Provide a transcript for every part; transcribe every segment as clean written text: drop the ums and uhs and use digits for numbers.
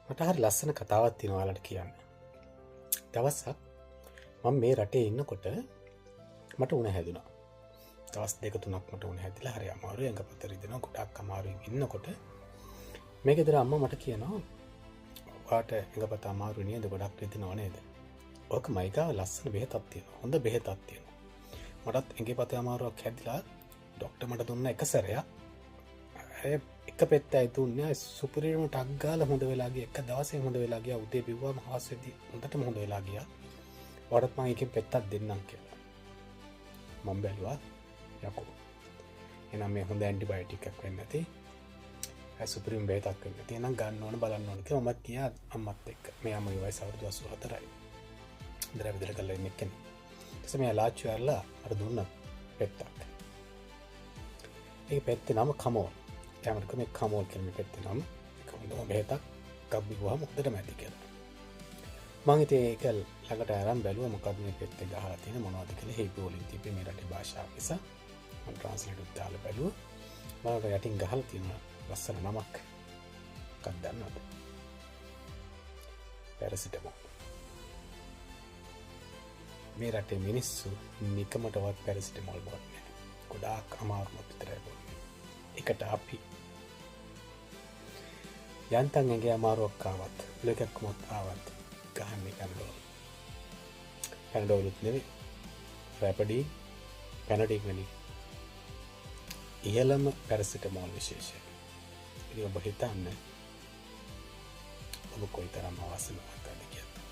මට හරි ලස්සන කතාවක් තියෙනවා ඔයාලට කියන්න. දවසක් මම මේ රටේ ඉන්නකොට මට උණ හැදුනා. දවස් 2-3ක් මට උණ හැදිලා හරි අමාරුයි, ඇඟපත රිදෙනවා, ගොඩක් අමාරුයි ඉන්නකොට මේ ගෙදර අම්මා මට කියනවා ඔයාට ඇඟපත අමාරු නේද, ගොඩක් රිදෙනව නේද? ඔක මයිගාව ලස්සන බෙහෙතක් තියෙනවා, හොඳ බෙහෙතක් තියෙනවා. මටත් ඇඟපත අමාරුවක් හැදිලා ડોක්ටර් මට දුන්න එක සැරයක් එක පෙත්තයි දුන්නේ සුපිරිම ටක් ගාලා හොඳ වෙලා ගියා. එක දවසේ හොඳ වෙලා ගියා. උදේ බිව්වම හවස වෙද්දි හොඳටම හොඳ වෙලා ගියා. වඩත් මම එකෙන් පෙත්තක් දෙන්නම් කියලා. මම බැලුවා යකෝ. එහෙනම් මේ හොඳ ඇන්ටිබයොටික් එකක් වෙන්න ඇති. සුපිරිම බෙහෙතක් වෙන්න ඇති. එහෙනම් ගන්න ඕන බලන්න ඕන කියලා මම ගියා අම්මත් එක්ක. මේ අම්මගේ වයස අවුරුදු 84යි. ඉඳලා විතර කළා ඉන්නේ කෙනෙක්. ඊටසේ මම ලාච්චු ඇරලා අර දුන්න පෙත්තක්. ඒ පෙත්තේ නම කමෝල්. කැමරක මේ කමෝල් කියන පෙත්තේ නම කොහොමද බෙහෙතක් ගබ්බිවම හොඳටම ඇති කියලා. මම ඉතින් ඒක ළඟට අරන් බැලුවා මොකද්ද මේ පෙත්තේ ගහලා තියෙන මොනවද කියලා. හේතු වලින් තිබ්බේ මේ රටේ භාෂාව නිසා. මම ට්‍රාන්ස්ලේට් උත් දාලා බැලුවා. බලන්න යටින් ගහලා තියෙන ලස්සන නමක්. මොකක්ද දන්නවද? පැරසිටමෝල්. මේ රටේ මිනිස්සු නිකමටවත් පැරසිටමෝල් බොන්නේ නැහැ. ගොඩාක් අමාරුමත් විතරයි බොන්නේ. එකට අපි යන්තම් ඇඟේ අමාරුවක් ආවත්, ලෙකක්කමක් ආවත් ගහන්නේ පැනඩෝල්. පැනඩෝලුත් නෙවෙයි, රැපඩී, පැනඩික් වැනි ඉහළම පැරසිටමෝල් විශේෂය. ඉතින් ඔබ හිතන්න ඔබ කොයිතරම් අවාසනාවන්තද කියලා.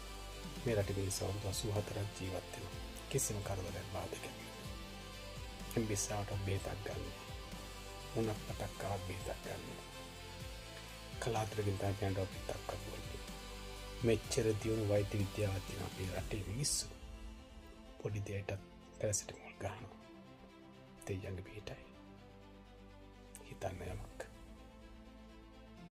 මේ රටේ මිනිස්සු 84ක් ජීවත් වෙනවා. කිසිම කරදරයක් බාධකයක් නැහැ. එම්බිසාවට බේතක් ගන්න. උණක් පතක් ආවත් බේතක් ගන්න. කලාතුරකින් තමයි පැනඩෝල් පිටක් අහුවෙන්නේ. මෙච්චර දියුණු වෛද්‍ය විද්‍යාවක් තියෙන අපේ රටේ මිනිස්සු පොඩි දෙයකට පැරසිටමෝල් ගන්නවා. දෙයියන්ගේ පිටයි. හිතන්න යමක්.